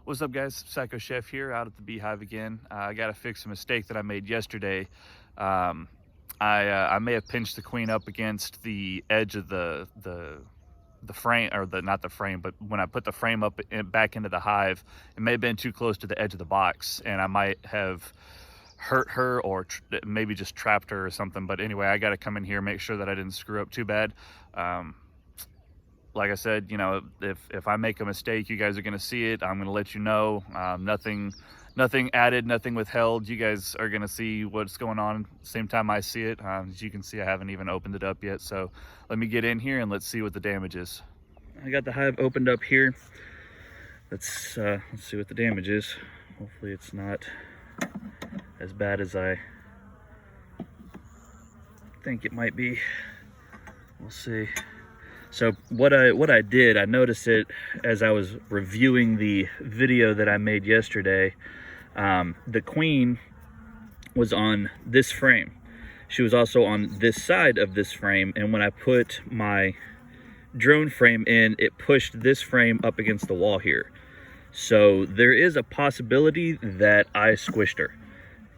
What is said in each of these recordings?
What's up, guys? Psycho Chef here, out at the Beehive again. I got to fix a mistake that I made yesterday. I may have pinched the queen up against the edge of the frame, or not the frame, but when I put the frame up back into the hive, it may have been too close to the edge of the box, and I might have hurt her or maybe just trapped her or something. But anyway, I got to come in here, make sure that I didn't screw up too bad. Like I said, you know, if I make a mistake, you guys are going to see it. I'm going to let you know. Nothing added, nothing withheld. You guys are going to see what's going on same time I see it. As you can see, I haven't even opened it up yet. So let me get in here and let's see what the damage is. I got the hive opened up here. Let's see what the damage is. Hopefully it's not as bad as I think it might be. We'll see. So what I did, I noticed it as I was reviewing the video that I made yesterday. The queen was on this frame. She was also on this side of this frame, and when I put my drone frame in, it pushed this frame up against the wall here. So there is a possibility that I squished her,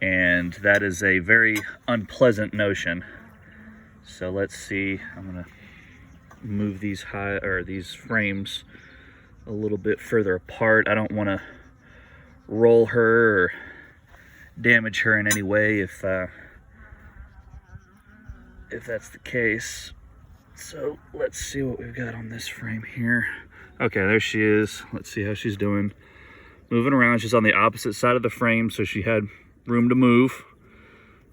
and that is a very unpleasant notion. So let's see. I'm gonna move these these frames a little bit further apart. I don't want to roll her or damage her in any way if that's the case. So let's see what we've got on this frame here. Okay, there she is. Let's see how she's doing. Moving around. She's on the opposite side of the frame, so she had room to move.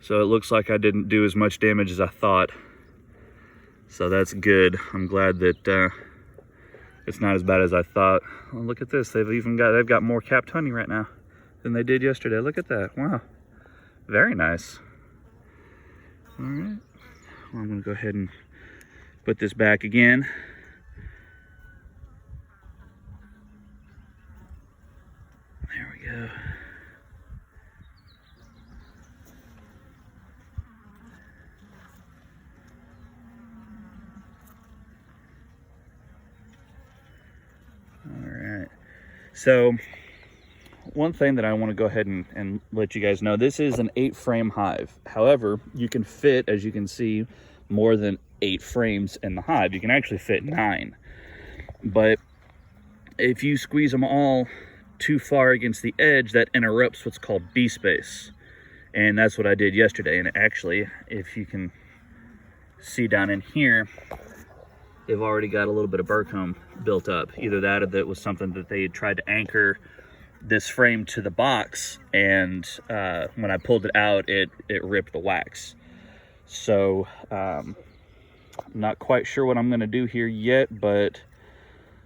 So it looks like I didn't do as much damage as I thought. So that's good. I'm glad that it's not as bad as I thought. Oh, look at this. They've got more capped honey right now than they did yesterday. Look at that. Wow. Very nice. All right. Well, I'm going to go ahead and put this back again. There we go. So one thing that I want to go ahead and let you guys know, this is an 8-frame hive. However, you can fit, as you can see, more than 8 frames in the hive. You can actually fit 9. But if you squeeze them all too far against the edge, that interrupts what's called bee space. And that's what I did yesterday. And actually, if you can see down in here, they've already got a little bit of burr comb built up. Either that or that was something that they had tried to anchor this frame to the box, and when I pulled it out, it ripped the wax. So I'm not quite sure what I'm gonna do here yet, but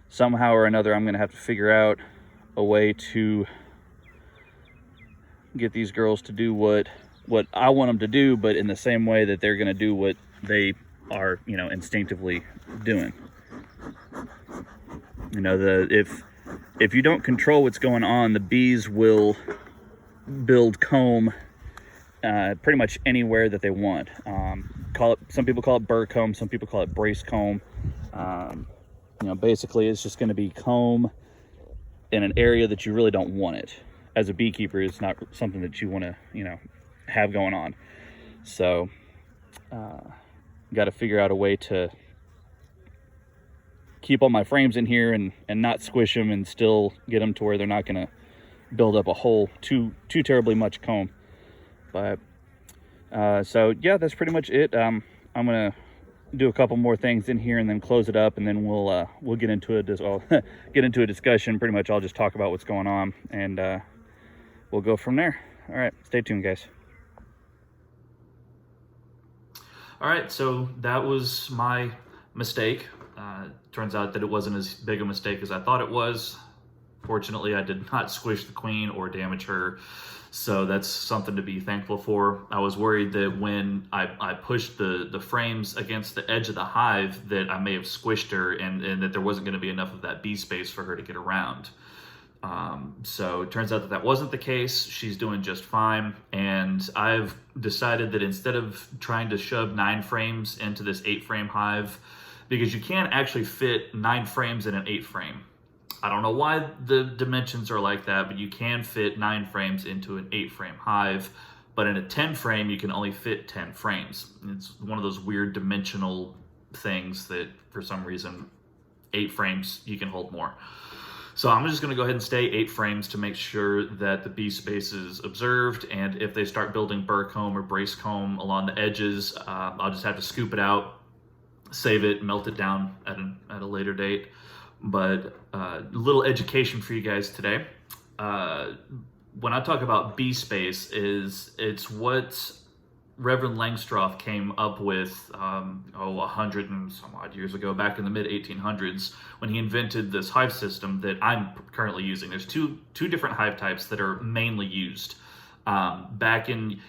somehow or another I'm gonna have to figure out a way to get these girls to do what I want them to do, but in the same way that they're gonna do what they are, you know, instinctively doing. You know, if you don't control what's going on, the bees will build comb pretty much anywhere that they want. Some people call it burr comb, some people call it brace comb. You know, basically it's just going to be comb in an area that you really don't want it. As a beekeeper, it's not something that you want to, you know, have going on. So got to figure out a way to keep all my frames in here and not squish them, and still get them to where they're not going to build up a whole too terribly much comb. But so yeah, that's pretty much it. I'm gonna do a couple more things in here and then close it up, and then we'll get into it get into a discussion. Pretty much I'll just talk about what's going on, and we'll go from there. All right, stay tuned, guys. All right, so that was my mistake. Turns out that it wasn't as big a mistake as I thought it was. Fortunately, I did not squish the queen or damage her, so that's something to be thankful for. I was worried that when I pushed the frames against the edge of the hive, that I may have squished her, and that there wasn't going to be enough of that bee space for her to get around. So it turns out that wasn't the case. She's doing just fine, and I've decided that instead of trying to shove 9 frames into this 8-frame hive, because you can't actually fit 9 frames in an 8 frame. I don't know why the dimensions are like that, but you can fit 9 frames into an 8-frame hive. But in a 10 frame, you can only fit 10 frames. It's one of those weird dimensional things that for some reason 8 frames you can hold more. So I'm just going to go ahead and stay 8 frames to make sure that the bee space is observed. And if they start building burr comb or brace comb along the edges, I'll just have to scoop it out, save it, melt it down at a later date. But a little education for you guys today. When I talk about bee space, it's what Reverend Langstroth came up with 100 and some odd years ago, back in the mid-1800s, when he invented this hive system that I'm currently using. There's two different hive types that are mainly used. Back in,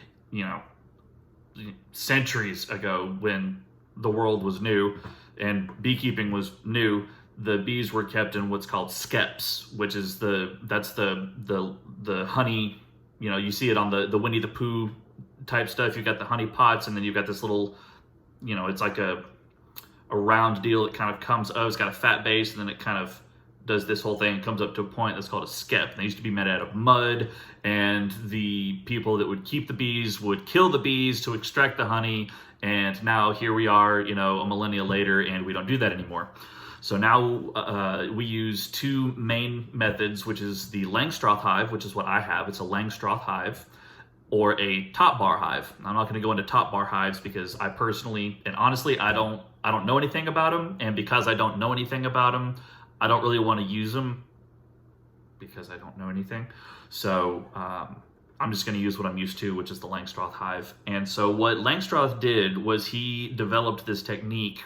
centuries ago, when the world was new and beekeeping was new, the bees were kept in what's called skeps, which is that's the honey. You see it on the Winnie the Pooh type stuff. You've got the honey pots, and then you've got this little, it's like a round deal. It kind of comes up. It's got a fat base, and then it kind of does this whole thing. It comes up to a point that's called a skep. They used to be made out of mud, and the people that would keep the bees would kill the bees to extract the honey. And now here we are, a millennia later, and we don't do that anymore. So now we use 2 main methods, which is the Langstroth hive, which is what I have. It's a Langstroth hive, or a top bar hive. I'm not going to go into top bar hives because I personally and honestly I don't know anything about them, and because I don't know anything about them, I don't really want to use them because I don't know anything. So I'm just going to use what I'm used to, which is the Langstroth hive. And so what Langstroth did was he developed this technique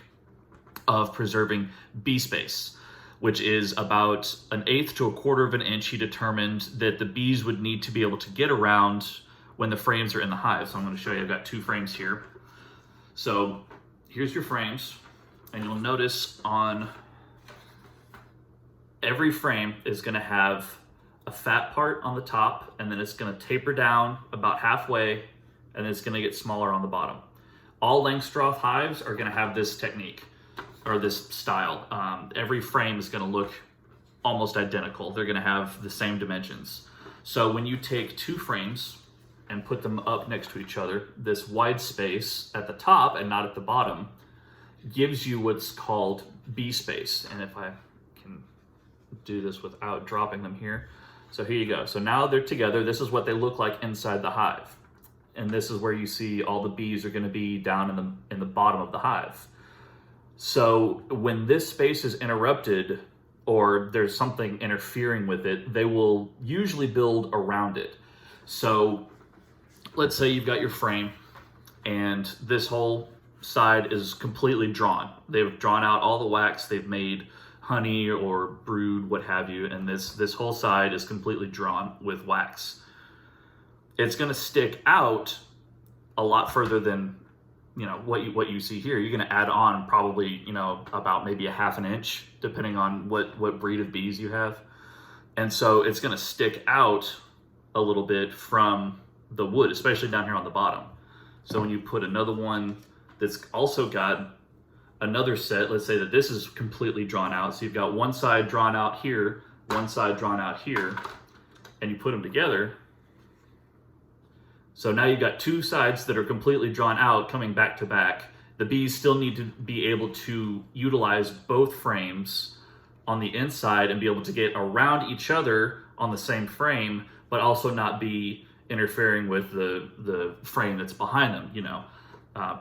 of preserving bee space, which is about 1/8 to 1/4 of an inch. He determined that the bees would need to be able to get around when the frames are in the hive. So I'm going to show you, I've got 2 frames here. So here's your frames, and you'll notice on every frame is going to have a fat part on the top, and then it's going to taper down about halfway, and it's going to get smaller on the bottom. All Langstroth hives are going to have this technique, or this style. Every frame is going to look almost identical. They're going to have the same dimensions. So when you take 2 frames and put them up next to each other, this wide space at the top and not at the bottom gives you what's called bee space. And if I can do this without dropping them here. So here you go. So now they're together. This is what they look like inside the hive. And this is where you see all the bees are going to be down in the bottom of the hive. So when this space is interrupted, or there's something interfering with it, they will usually build around it. So let's say you've got your frame and this whole side is completely drawn. They've drawn out all the wax, they've made honey or brood, what have you, and this whole side is completely drawn with wax. It's going to stick out a lot further than what you see here. You're going to add on probably about maybe 1/2 inch, depending on what breed of bees you have. And so it's going to stick out a little bit from the wood, especially down here on the bottom. So when you put another one that's also got another set, let's say that this is completely drawn out. So you've got one side drawn out here, one side drawn out here, and you put them together. So now you've got 2 sides that are completely drawn out coming back to back. The bees still need to be able to utilize both frames on the inside and be able to get around each other on the same frame, but also not be interfering with the frame that's behind them.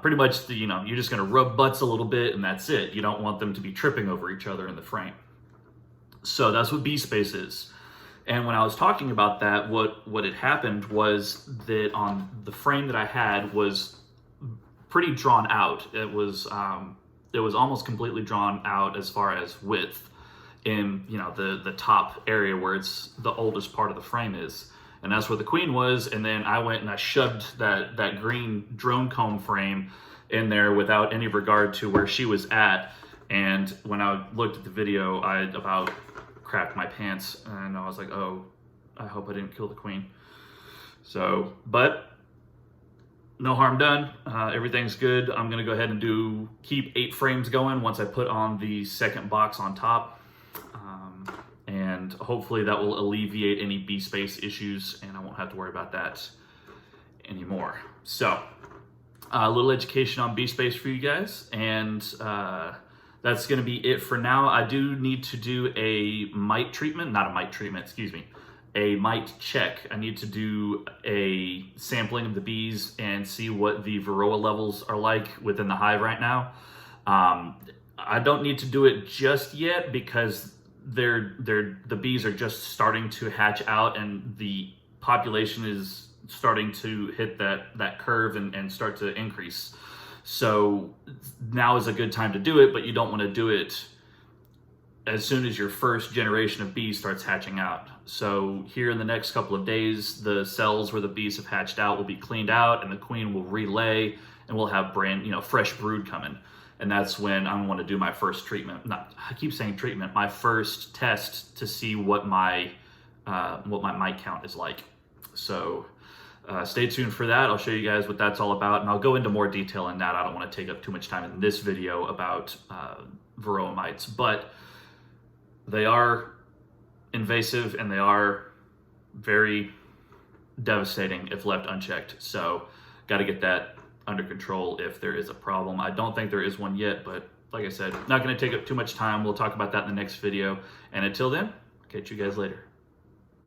Pretty much you're just going to rub butts a little bit and that's it. You don't want them to be tripping over each other in the frame. So that's what bee space is. And when I was talking about that, what had happened was that on the frame that I had was pretty drawn out. It was almost completely drawn out as far as width in the top area where it's the oldest part of the frame is. And that's where the queen was. And then I went and I shoved that green drone comb frame in there without any regard to where she was at. And when I looked at the video, I about crapped my pants, and I was like, oh, I hope I didn't kill the queen. So, but no harm done. Everything's good. I'm gonna go ahead and keep 8 frames going once I put on the second box on top. and hopefully that will alleviate any bee space issues, and I won't have to worry about that anymore. So a little education on bee space for you guys, and that's going to be it for now. I do need to do a mite treatment, not a mite treatment, excuse me, a mite check. I need to do a sampling of the bees and see what the Varroa levels are like within the hive right now. I don't need to do it just yet because the bees are just starting to hatch out, and the population is starting to hit that curve and start to increase. So now is a good time to do it, but you don't want to do it as soon as your first generation of bees starts hatching out. So here in the next couple of days, the cells where the bees have hatched out will be cleaned out, and the queen will relay, and we'll have fresh brood coming. And that's when I want to do my first treatment. I keep saying treatment, my first test to see what my mite count is like. So stay tuned for that. I'll show you guys what that's all about, and I'll go into more detail in that. I don't want to take up too much time in this video about Varroa mites, but they are invasive and they are very devastating if left unchecked. So got to get that under control if there is a problem. I don't think there is one yet, but like I said, not going to take up too much time. We'll talk about that in the next video. And until then, catch you guys later.